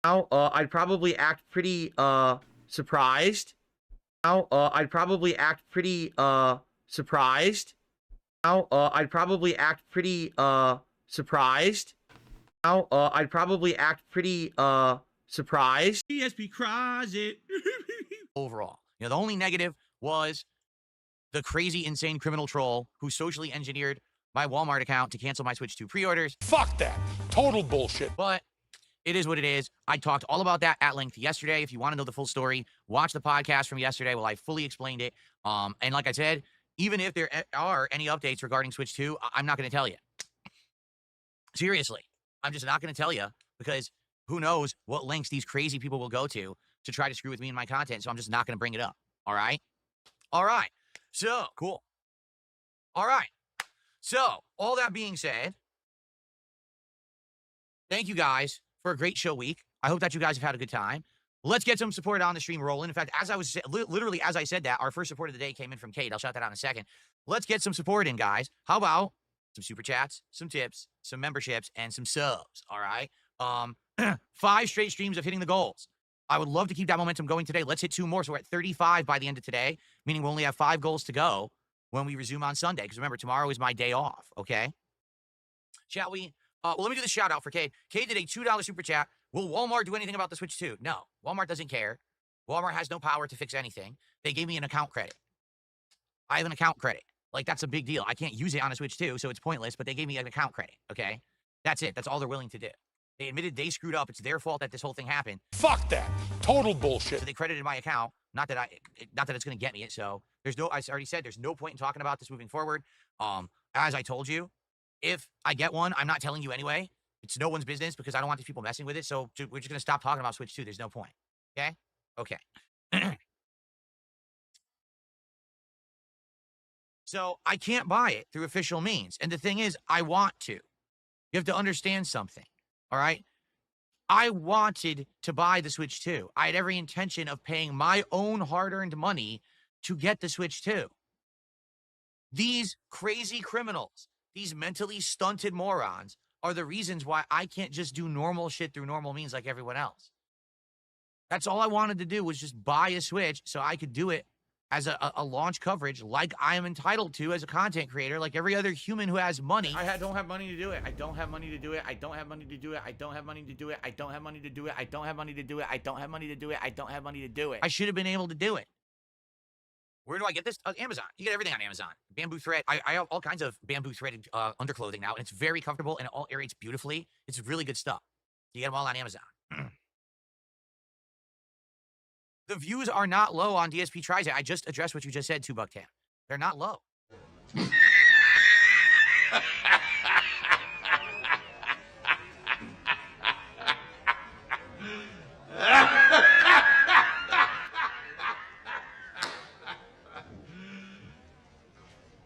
Now, I'd probably act pretty, surprised. Now, I'd probably act pretty, surprised. Now, I'd probably act pretty, surprised. Now, I'd probably act pretty, surprised. DSP cries it. Overall, the only negative was the crazy, insane criminal troll who socially engineered my Walmart account to cancel my Switch 2 pre-orders. Fuck that. Total bullshit. But it is what it is. I talked all about that at length yesterday. If you want to know the full story, watch the podcast from yesterday while I fully explained it. And like I said, even if there are any updates regarding Switch 2, I'm not going to tell you. Seriously, I'm just not going to tell you because who knows what lengths these crazy people will go to try to screw with me and my content. So I'm just not going to bring it up. All right? All right. So, cool. All right. So, all that being said, thank you guys for a great show week. I hope that you guys have had a good time. Let's get some support on the stream rolling. In fact, as I was literally as I said that, our first support of the day came in from Kate. I'll shout that out in a second. Let's get some support in, guys. How about some super chats, some tips, some memberships, and some subs? All right. 5 straight streams of hitting the goals. I would love to keep that momentum going today. Let's hit 2 more. So we're at 35 by the end of today, meaning we only have 5 goals to go when we resume on Sunday. Because remember, tomorrow is my day off. Okay. Shall we? Well, let me do the shout out for Kate. Kate did a $2 super chat. Will Walmart do anything about the Switch 2? No. Walmart doesn't care. Walmart has no power to fix anything. They gave me an account credit. I have an account credit. Like, that's a big deal. I can't use it on a Switch 2, so it's pointless, but they gave me an account credit, okay? That's it. That's all they're willing to do. They admitted they screwed up. It's their fault that this whole thing happened. Fuck that. Total bullshit. So they credited my account. Not that it's going to get me it, so there's no, I already said, there's no point in talking about this moving forward. As I told you, if I get one, I'm not telling you anyway. It's no one's business because I don't want these people messing with it. So we're just going to stop talking about Switch 2. There's no point. Okay? Okay. So I can't buy it through official means. And the thing is, I want to. You have to understand something. All right? I wanted to buy the Switch 2. I had every intention of paying my own hard-earned money to get the Switch 2. These crazy criminals, these mentally stunted morons, are the reasons why I can't just do normal shit through normal means like everyone else. That's all I wanted to do was just buy a Switch so I could do it as a launch coverage like I am entitled to as a content creator, like every other human who has money. I don't have money to do it. I don't have money to do it. I don't have money to do it. I don't have money to do it. I don't have money to do it. I don't have money to do it. I don't have money to do it. I don't have money to do it. I should have been able to do it. Where do I get this? Amazon. You get everything on Amazon. Bamboo thread. I have all kinds of bamboo threaded underclothing now, and it's very comfortable and it all aerates beautifully. It's really good stuff. You get them all on Amazon. The views are not low on DSP Cries. I just addressed what you just said, 2Bucktan. They're not low. Are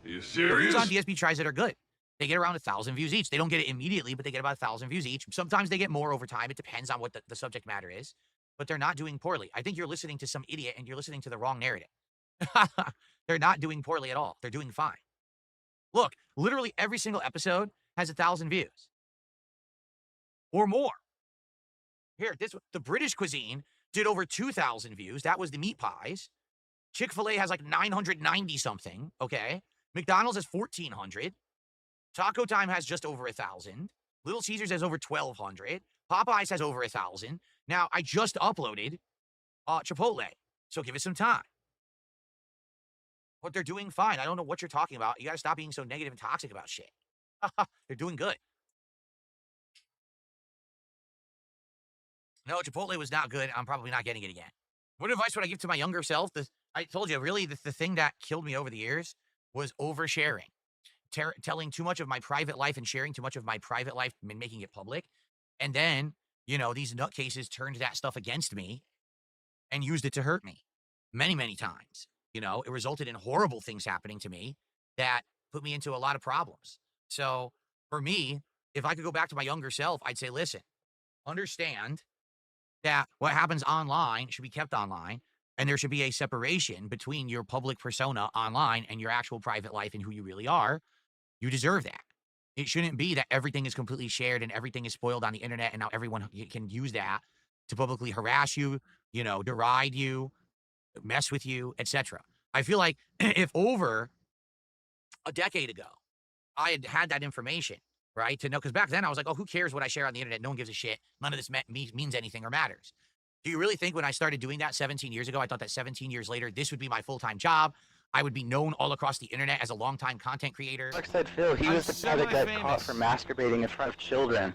you serious? Views on DSP Tries that are good. They get around 1,000 views each. They don't get it immediately, but they get about 1,000 views each. Sometimes they get more over time. It depends on what the subject matter is. But they're not doing poorly. I think you're listening to some idiot and you're listening to the wrong narrative. They're not doing poorly at all. They're doing fine. Look, literally every single episode has 1,000 views. Or more. Here, the British cuisine did over 2,000 views. That was the meat pies. Chick-fil-A has like 990 something, okay? McDonald's has 1,400. Taco Time has just over 1,000. Little Caesars has over 1,200. Popeyes has over 1,000. Now, I just uploaded Chipotle, so give it some time. But they're doing fine. I don't know what you're talking about. You got to stop being so negative and toxic about shit. They're doing good. No, Chipotle was not good. I'm probably not getting it again. What advice would I give to my younger self? I told you, really, the thing that killed me over the years was oversharing. Telling too much of my private life and sharing too much of my private life and making it public. And then, these nutcases turned that stuff against me and used it to hurt me many, many times. It resulted in horrible things happening to me that put me into a lot of problems. So for me, if I could go back to my younger self, I'd say, listen, understand that what happens online should be kept online, and there should be a separation between your public persona online and your actual private life and who you really are. You deserve that. It shouldn't be that everything is completely shared and everything is spoiled on the internet and now everyone can use that to publicly harass you, you know, deride you, mess with you, etc. I feel like if over a decade ago I had that information, right, to know, because back then I was like, oh, who cares what I share on the internet? No one gives a shit. None of this means anything or matters. Do you really think when I started doing that 17 years ago, I thought that 17 years later, this would be my full-time job? I would be known all across the internet as a longtime content creator. Like said Phil, he was the guy that got caught for masturbating in front of children.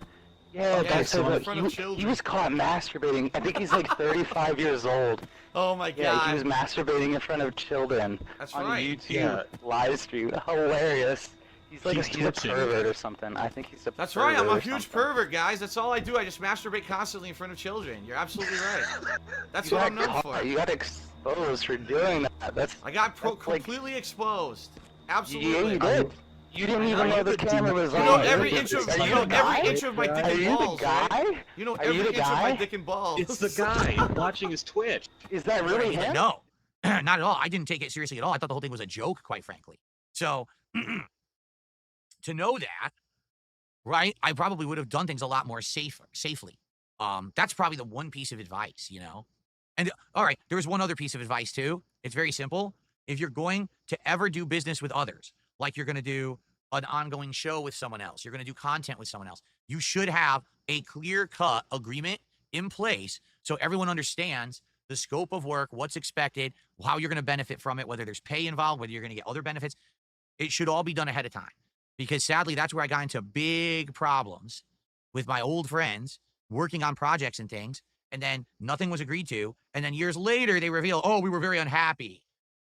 Yeah, Yes, so in front of children. he was caught masturbating. I think he's like 35 years old. Oh my God. Yeah, he was masturbating in front of children. That's on right. YouTube live stream. Hilarious. He's like he's a pervert or something. I think he's a That's pervert right. I'm a or huge something. pervert, guys. That's all I do. I just masturbate constantly in front of children. You're absolutely right. That's You what I'm got known caught. for. You got exposed for doing that. That's I got that's like- completely exposed. Absolutely. Yeah, you did. You didn't even know the camera was on. You know every inch of Are you you know the every guy? inch of my dick Are and you balls. the guy? Right? You know Are you every the inch of my guy? dick and balls. It's the guy watching his Twitch. Is that really him? No, not at all. I didn't take it seriously at all. I thought the whole thing was a joke, quite frankly. So to know that, right, I probably would have done things a lot more safely. That's probably the one piece of advice, you know. And all right, there's one other piece of advice too. It's very simple. If you're going to ever do business with others, like you're going to do an ongoing show with someone else, you're going to do content with someone else, you should have a clear-cut agreement in place so everyone understands the scope of work, what's expected, how you're going to benefit from it, whether there's pay involved, whether you're going to get other benefits. It should all be done ahead of time, because sadly, that's where I got into big problems with my old friends working on projects and things, and then nothing was agreed to, and then years later, they reveal, oh, we were very unhappy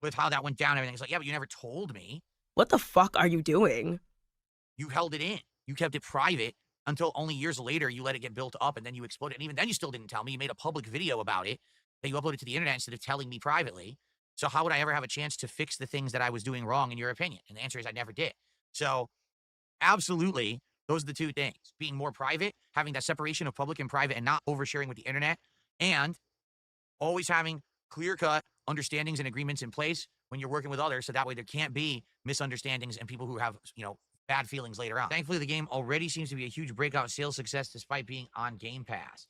with how that went down and everything. It's like, yeah, but you never told me. What the fuck are you doing? You held it in. You kept it private until only years later you let it get built up, and then you exploded. And even then you still didn't tell me. You made a public video about it that you uploaded to the internet instead of telling me privately. So how would I ever have a chance to fix the things that I was doing wrong, in your opinion? And the answer is I never did. So absolutely, those are the two things. Being more private, having that separation of public and private and not oversharing with the internet, and always having clear-cut understandings and agreements in place when you're working with others, so that way there can't be misunderstandings and people who have, you know, bad feelings later on. Thankfully, the game already seems to be a huge breakout sales success despite being on Game Pass.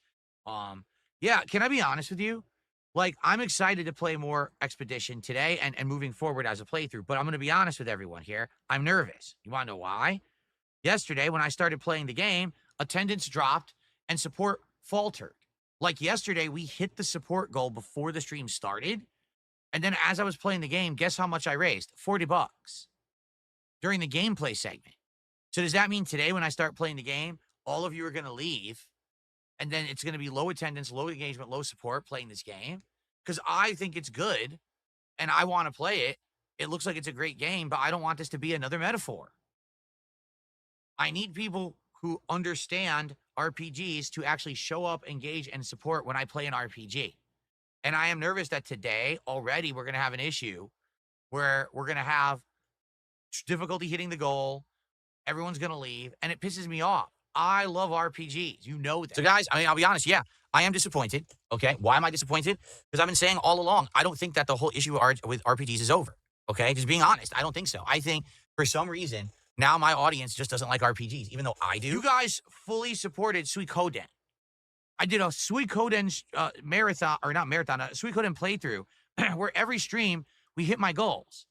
Yeah, can I be honest with you? Like, I'm excited to play more Expedition today and moving forward as a playthrough, but I'm going to be honest with everyone here. I'm nervous. You want to know why? Yesterday, when I started playing the game, attendance dropped and support faltered. Like yesterday, we hit the support goal before the stream started. And then as I was playing the game, guess how much I raised? $40 during the gameplay segment. So does that mean today when I start playing the game, all of you are going to leave and then it's going to be low attendance, low engagement, low support playing this game? Because I think it's good and I want to play it. It looks like it's a great game, but I don't want this to be another metaphor. I need people who understand RPGs to actually show up, engage, and support when I play an RPG. And I am nervous that today, already, we're going to have an issue where we're going to have difficulty hitting the goal. Everyone's going to leave, and it pisses me off. I love RPGs. You know that. So, guys, I mean, I'll be honest. Yeah, I am disappointed. Okay, why am I disappointed? Because I've been saying all along, I don't think that the whole issue with RPGs is over. Okay, just being honest, I don't think so. I think for some reason, now my audience just doesn't like RPGs, even though I do. You guys fully supported Suikoden. I did a Suikoden marathon, or not marathon, a Suikoden playthrough, where every stream we hit my goals.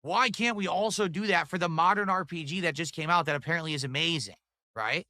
Why can't we also do that for the modern RPG that just came out that apparently is amazing, right?